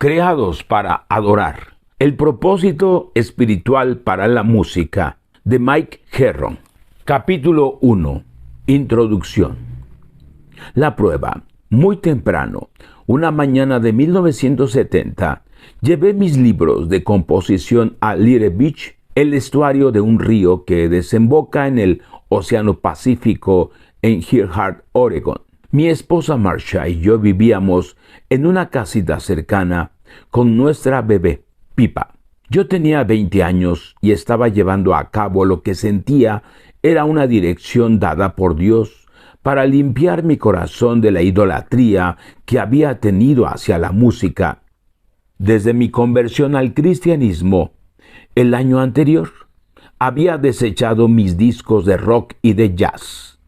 Creados para adorar. El propósito espiritual para la música, de Mike Herron. Capítulo 1. Introducción. La prueba. Muy temprano, una mañana de 1970, llevé mis libros de composición a Lyre Beach, el estuario de un río que desemboca en el Océano Pacífico en Earhart, Oregon. Mi esposa Marsha y yo vivíamos en una casita cercana con nuestra bebé, Pipa. Yo tenía 20 años y estaba llevando a cabo lo que sentía era una dirección dada por Dios para limpiar mi corazón de la idolatría que había tenido hacia la música. Desde mi conversión al cristianismo, el año anterior, había desechado mis discos de rock y de jazz,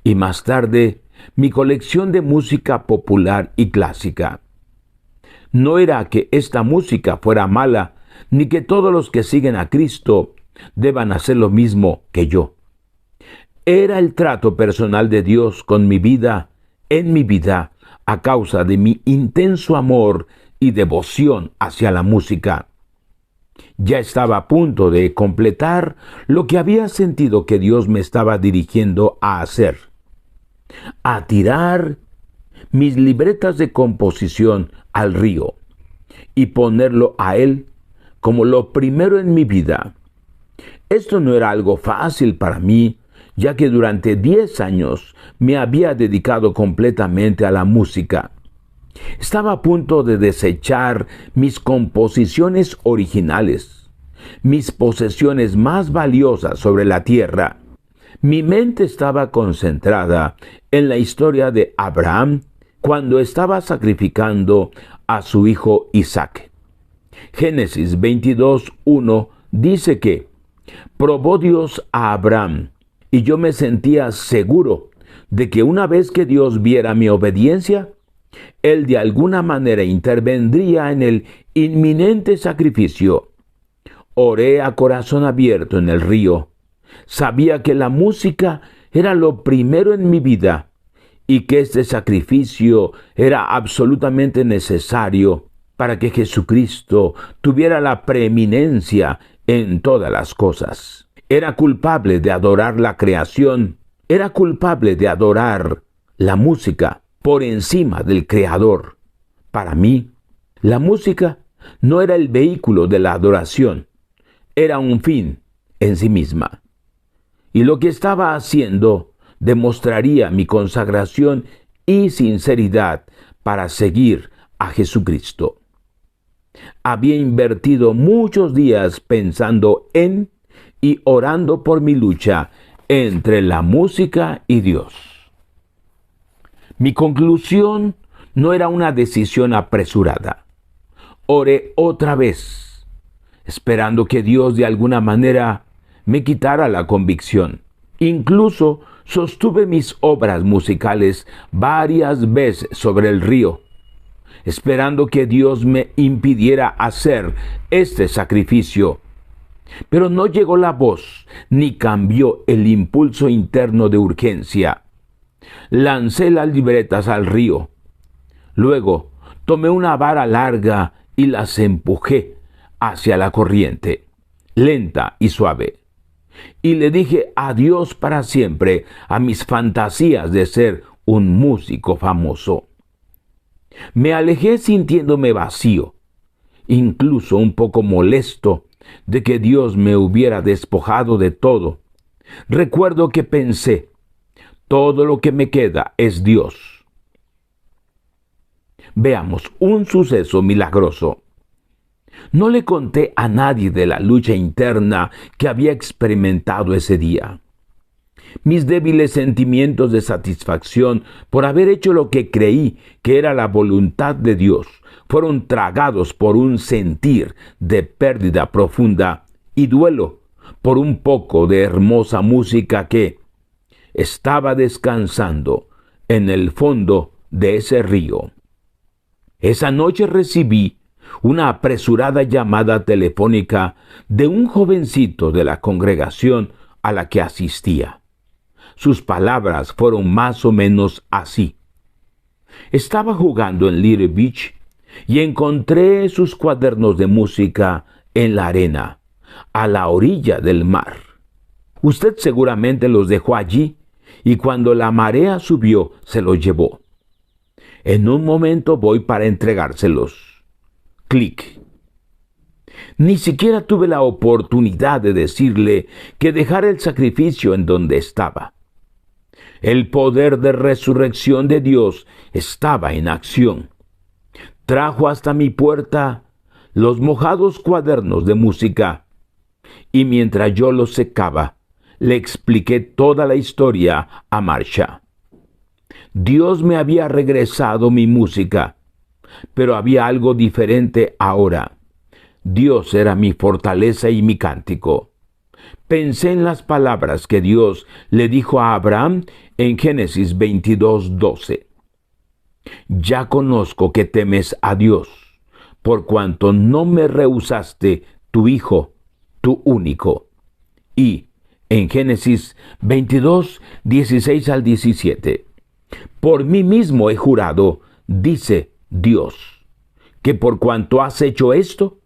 y más tarde, mi colección de música popular y clásica. No era que esta música fuera mala, ni que todos los que siguen a Cristo deban hacer lo mismo que yo. Era el trato personal de Dios con mi vida, en mi vida, a causa de mi intenso amor y devoción hacia la música. Ya estaba a punto de completar lo que había sentido que Dios me estaba dirigiendo a hacer. A tirar mis libretas de composición al río y ponerlo a Él como lo primero en mi vida. Esto no era algo fácil para mí, ya que durante 10 años me había dedicado completamente a la música. Estaba a punto de desechar mis composiciones originales, mis posesiones más valiosas sobre la tierra. Mi mente estaba concentrada en la historia de Abraham cuando estaba sacrificando a su hijo Isaac. Génesis 22:1 dice que probó Dios a Abraham y yo me sentía seguro de que una vez que Dios viera mi obediencia, Él de alguna manera intervendría en el inminente sacrificio. Oré a corazón abierto en el río. Sabía que la música era lo primero en mi vida y que este sacrificio era absolutamente necesario para que Jesucristo tuviera la preeminencia en todas las cosas. Era culpable de adorar la creación, era culpable de adorar la música por encima del Creador. Para mí, la música no era el vehículo de la adoración, era un fin en sí misma. Y lo que estaba haciendo demostraría mi consagración y sinceridad para seguir a Jesucristo. Había invertido muchos días pensando en y orando por mi lucha entre la música y Dios. Mi conclusión no era una decisión apresurada. Oré otra vez, esperando que Dios de alguna manera me quitara la convicción. Incluso sostuve mis obras musicales varias veces sobre el río, esperando que Dios me impidiera hacer este sacrificio. Pero no llegó la voz, ni cambió el impulso interno de urgencia. Lancé las libretas al río. Luego tomé una vara larga y las empujé hacia la corriente, lenta y suave. Y le dije adiós para siempre a mis fantasías de ser un músico famoso. Me alejé sintiéndome vacío, incluso un poco molesto de que Dios me hubiera despojado de todo. Recuerdo que pensé, todo lo que me queda es Dios. Veamos un suceso milagroso. No le conté a nadie de la lucha interna que había experimentado ese día. Mis débiles sentimientos de satisfacción por haber hecho lo que creí que era la voluntad de Dios fueron tragados por un sentir de pérdida profunda y duelo por un poco de hermosa música que estaba descansando en el fondo de ese río. Esa noche recibí una apresurada llamada telefónica de un jovencito de la congregación a la que asistía. Sus palabras fueron más o menos así. Estaba jugando en Lyre Beach y encontré sus cuadernos de música en la arena, a la orilla del mar. Usted seguramente los dejó allí y cuando la marea subió se los llevó. En un momento voy para entregárselos. Clic. Ni siquiera tuve la oportunidad de decirle que dejara el sacrificio en donde estaba. El poder de resurrección de Dios estaba en acción. Trajo hasta mi puerta los mojados cuadernos de música y mientras yo los secaba, le expliqué toda la historia a Marsha. Dios me había regresado mi música, pero había algo diferente ahora. Dios era mi fortaleza y mi cántico. Pensé en las palabras que Dios le dijo a Abraham en Génesis 22:12. Ya conozco que temes a Dios, por cuanto no me rehusaste tu hijo, tu único. Y en Génesis 22:16-17. Por mí mismo he jurado, dice Dios, que por cuanto has hecho esto,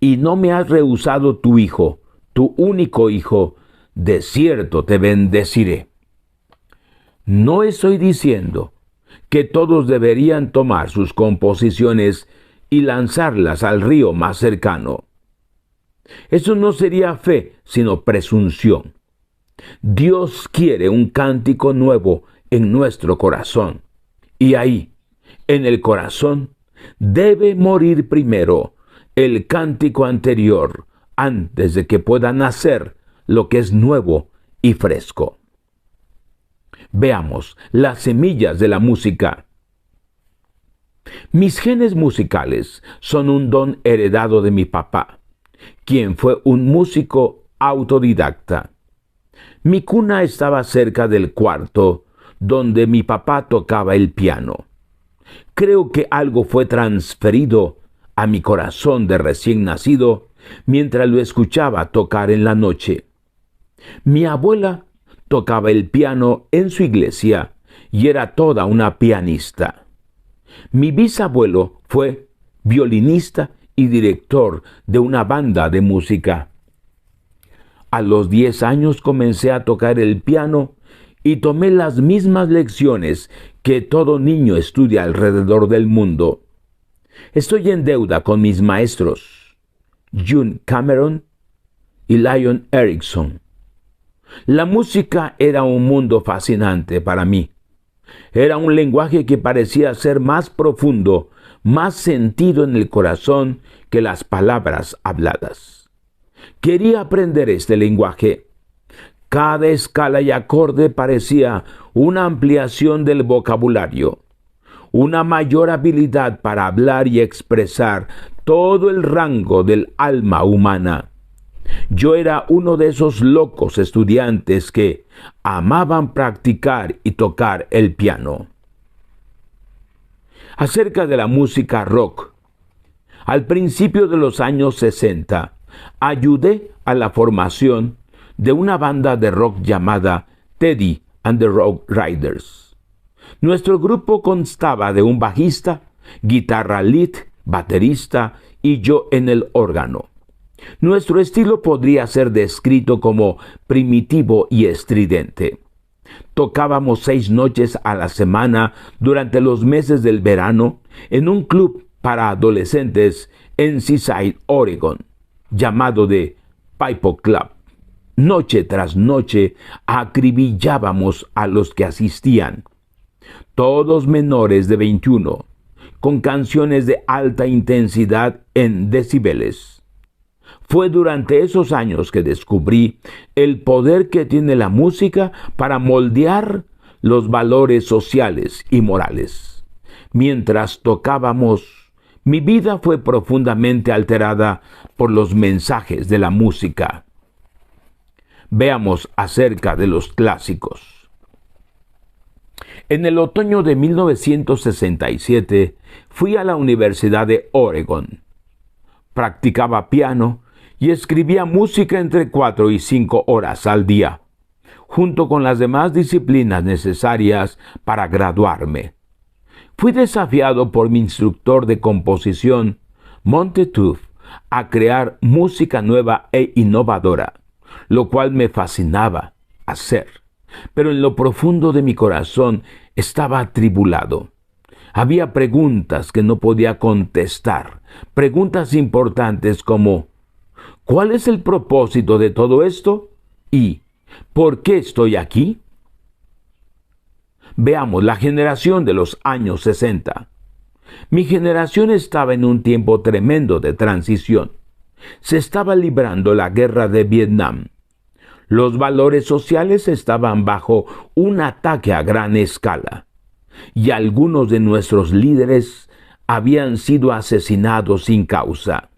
y no me has rehusado tu hijo, tu único hijo, de cierto te bendeciré. No estoy diciendo que todos deberían tomar sus composiciones y lanzarlas al río más cercano. Eso no sería fe, sino presunción. Dios quiere un cántico nuevo en nuestro corazón. Y ahí, en el corazón, debe morir primero el cántico anterior antes de que pueda nacer lo que es nuevo y fresco. Veamos las semillas de la música. Mis genes musicales son un don heredado de mi papá, quien fue un músico autodidacta. Mi cuna estaba cerca del cuarto donde mi papá tocaba el piano. Creo que algo fue transferido a mi corazón de recién nacido mientras lo escuchaba tocar en la noche. Mi abuela tocaba el piano en su iglesia y era toda una pianista. Mi bisabuelo fue violinista y director de una banda de música. A los 10 años comencé a tocar el piano y tomé las mismas lecciones que todo niño estudia alrededor del mundo. Estoy en deuda con mis maestros, June Cameron y Lyon Erickson. La música era un mundo fascinante para mí. Era un lenguaje que parecía ser más profundo, más sentido en el corazón que las palabras habladas. Quería aprender este lenguaje. Cada escala y acorde parecía una ampliación del vocabulario, una mayor habilidad para hablar y expresar todo el rango del alma humana. Yo era uno de esos locos estudiantes que amaban practicar y tocar el piano. Acerca de la música rock, al principio de los años 60, ayudé a la formación de una banda de rock llamada Teddy and the Rock Riders. Nuestro grupo constaba de un bajista, guitarra lead, baterista y yo en el órgano. Nuestro estilo podría ser descrito como primitivo y estridente. Tocábamos 6 noches a la semana durante los meses del verano en un club para adolescentes en Seaside, Oregon, llamado The Pipe Club. Noche tras noche acribillábamos a los que asistían, todos menores de 21, con canciones de alta intensidad en decibeles. Fue durante esos años que descubrí el poder que tiene la música para moldear los valores sociales y morales. Mientras tocábamos, mi vida fue profundamente alterada por los mensajes de la música. Veamos acerca de los clásicos. En el otoño de 1967 fui a la Universidad de Oregon. Practicaba piano y escribía música entre 4 y 5 horas al día, junto con las demás disciplinas necesarias para graduarme. Fui desafiado por mi instructor de composición, Montetuff, a crear música nueva e innovadora, lo cual me fascinaba hacer. Pero en lo profundo de mi corazón estaba atribulado. Había preguntas que no podía contestar, preguntas importantes como ¿cuál es el propósito de todo esto? ¿Y por qué estoy aquí? Veamos la generación de los años 60. Mi generación estaba en un tiempo tremendo de transición. Se estaba librando la guerra de Vietnam. Los valores sociales estaban bajo un ataque a gran escala. Y algunos de nuestros líderes habían sido asesinados sin causa.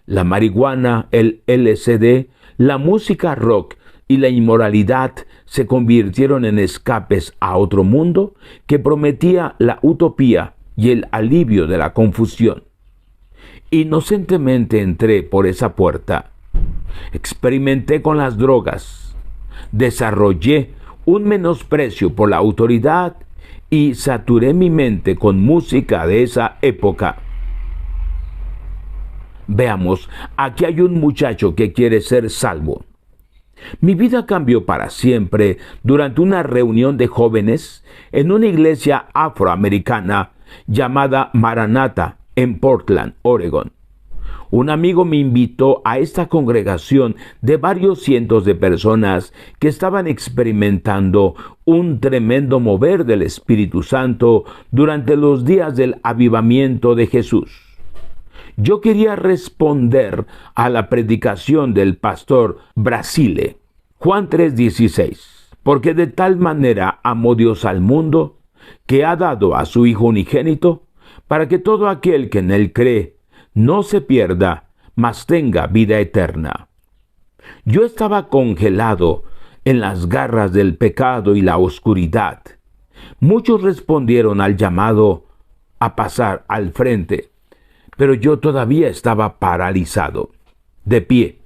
La marihuana, el LSD, la música rock y la inmoralidad se convirtieron en escapes a otro mundo que prometía la utopía y el alivio de la confusión. Inocentemente entré por esa puerta. Experimenté con las drogas. Desarrollé un menosprecio por la autoridad y saturé mi mente con música de esa época. Veamos, aquí hay un muchacho que quiere ser salvo. Mi vida cambió para siempre durante una reunión de jóvenes en una iglesia afroamericana llamada Maranatha en Portland, Oregón. Un amigo me invitó a esta congregación de varios cientos de personas que estaban experimentando un tremendo mover del Espíritu Santo durante los días del avivamiento de Jesús. Yo quería responder a la predicación del pastor Brasile, Juan 3:16, porque de tal manera amó Dios al mundo, que ha dado a su Hijo unigénito, para que todo aquel que en él cree no se pierda, mas tenga vida eterna. Yo estaba congelado en las garras del pecado y la oscuridad. Muchos respondieron al llamado a pasar al frente, pero yo todavía estaba paralizado, de pie,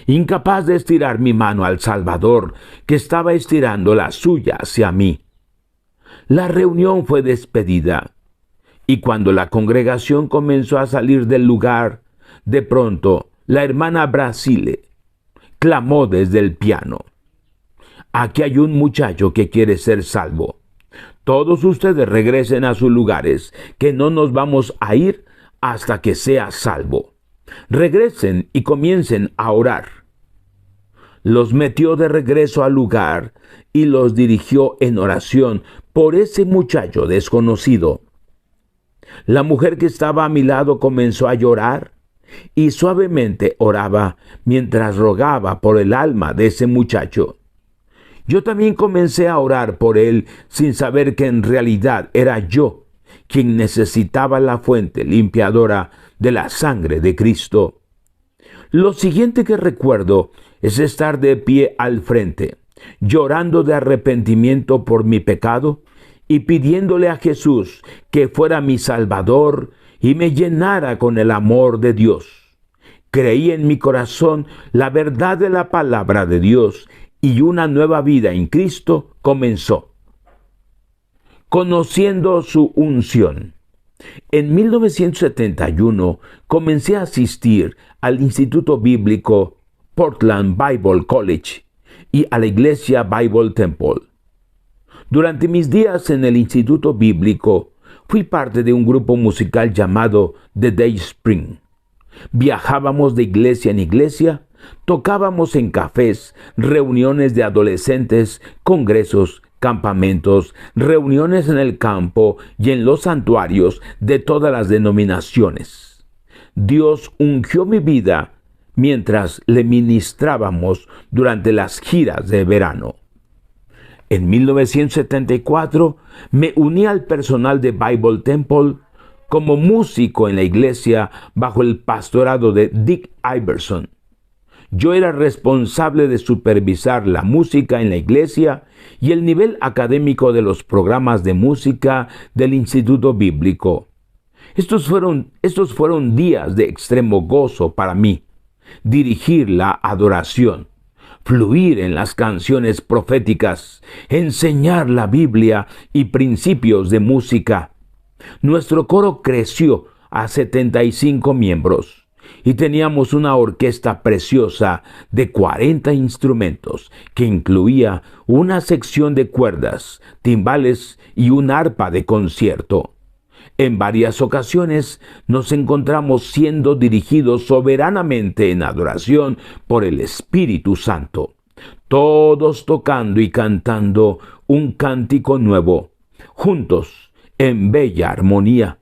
incapaz de estirar mi mano al Salvador, que estaba estirando la suya hacia mí. La reunión fue despedida, y cuando la congregación comenzó a salir del lugar, de pronto la hermana Brasile clamó desde el piano: «Aquí hay un muchacho que quiere ser salvo. Todos ustedes regresen a sus lugares, que no nos vamos a ir hasta que sea salvo. Regresen y comiencen a orar». Los metió de regreso al lugar y los dirigió en oración por ese muchacho desconocido. La mujer que estaba a mi lado comenzó a llorar y suavemente oraba mientras rogaba por el alma de ese muchacho. Yo también comencé a orar por él sin saber que en realidad era yo quien necesitaba la fuente limpiadora de la sangre de Cristo. Lo siguiente que recuerdo es estar de pie al frente, llorando de arrepentimiento por mi pecado y pidiéndole a Jesús que fuera mi Salvador y me llenara con el amor de Dios. Creí en mi corazón la verdad de la palabra de Dios y una nueva vida en Cristo comenzó. Conociendo su unción. En 1971 comencé a asistir al Instituto Bíblico Portland Bible College y a la iglesia Bible Temple. Durante mis días en el Instituto Bíblico, fui parte de un grupo musical llamado The Dayspring. Viajábamos de iglesia en iglesia, tocábamos en cafés, reuniones de adolescentes, congresos, campamentos, reuniones en el campo y en los santuarios de todas las denominaciones. Dios ungió mi vida mientras le ministrábamos durante las giras de verano. En 1974 me uní al personal de Bible Temple como músico en la iglesia bajo el pastorado de Dick Iverson. Yo era responsable de supervisar la música en la iglesia y el nivel académico de los programas de música del Instituto Bíblico. Estos fueron días de extremo gozo para mí. Dirigir la adoración, fluir en las canciones proféticas, enseñar la Biblia y principios de música. Nuestro coro creció a 75 miembros y teníamos una orquesta preciosa de 40 instrumentos que incluía una sección de cuerdas, timbales y un arpa de concierto. En varias ocasiones nos encontramos siendo dirigidos soberanamente en adoración por el Espíritu Santo, todos tocando y cantando un cántico nuevo, juntos en bella armonía.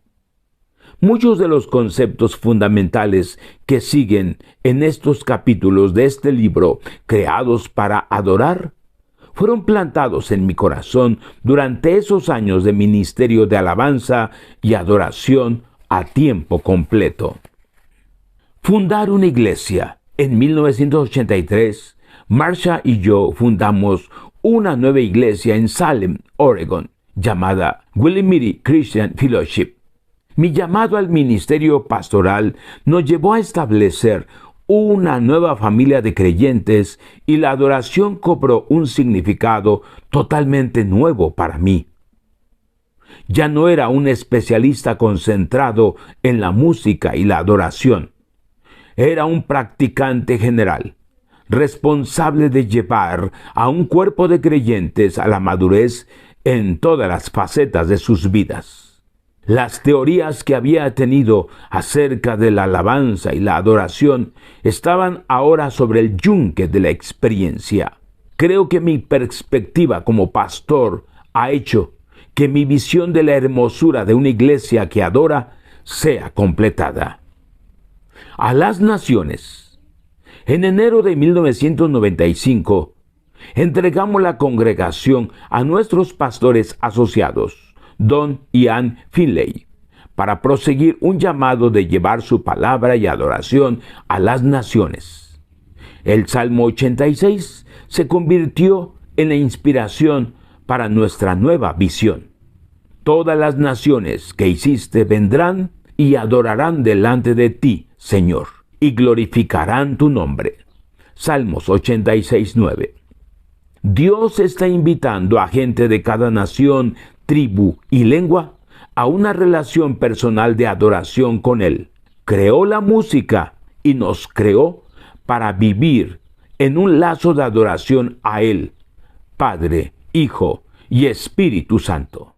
Muchos de los conceptos fundamentales que siguen en estos capítulos de este libro, creados para adorar, fueron plantados en mi corazón durante esos años de ministerio de alabanza y adoración a tiempo completo. Fundar una iglesia. En 1983, Marsha y yo fundamos una nueva iglesia en Salem, Oregon, llamada Willamette Christian Fellowship. Mi llamado al ministerio pastoral nos llevó a establecer una nueva familia de creyentes y la adoración cobró un significado totalmente nuevo para mí. Ya no era un especialista concentrado en la música y la adoración. Era un practicante general, responsable de llevar a un cuerpo de creyentes a la madurez en todas las facetas de sus vidas. Las teorías que había tenido acerca de la alabanza y la adoración estaban ahora sobre el yunque de la experiencia. Creo que mi perspectiva como pastor ha hecho que mi visión de la hermosura de una iglesia que adora sea completada. A las naciones. En enero de 1995, entregamos la congregación a nuestros pastores asociados, Don y Ann Finley, para proseguir un llamado de llevar su palabra y adoración a las naciones. El Salmo 86 se convirtió en la inspiración para nuestra nueva visión. Todas las naciones que hiciste vendrán y adorarán delante de ti, Señor, y glorificarán tu nombre. Salmos 86:9. Dios está invitando a gente de cada nación, tribu y lengua a una relación personal de adoración con Él. Creó la música y nos creó para vivir en un lazo de adoración a Él, Padre, Hijo y Espíritu Santo.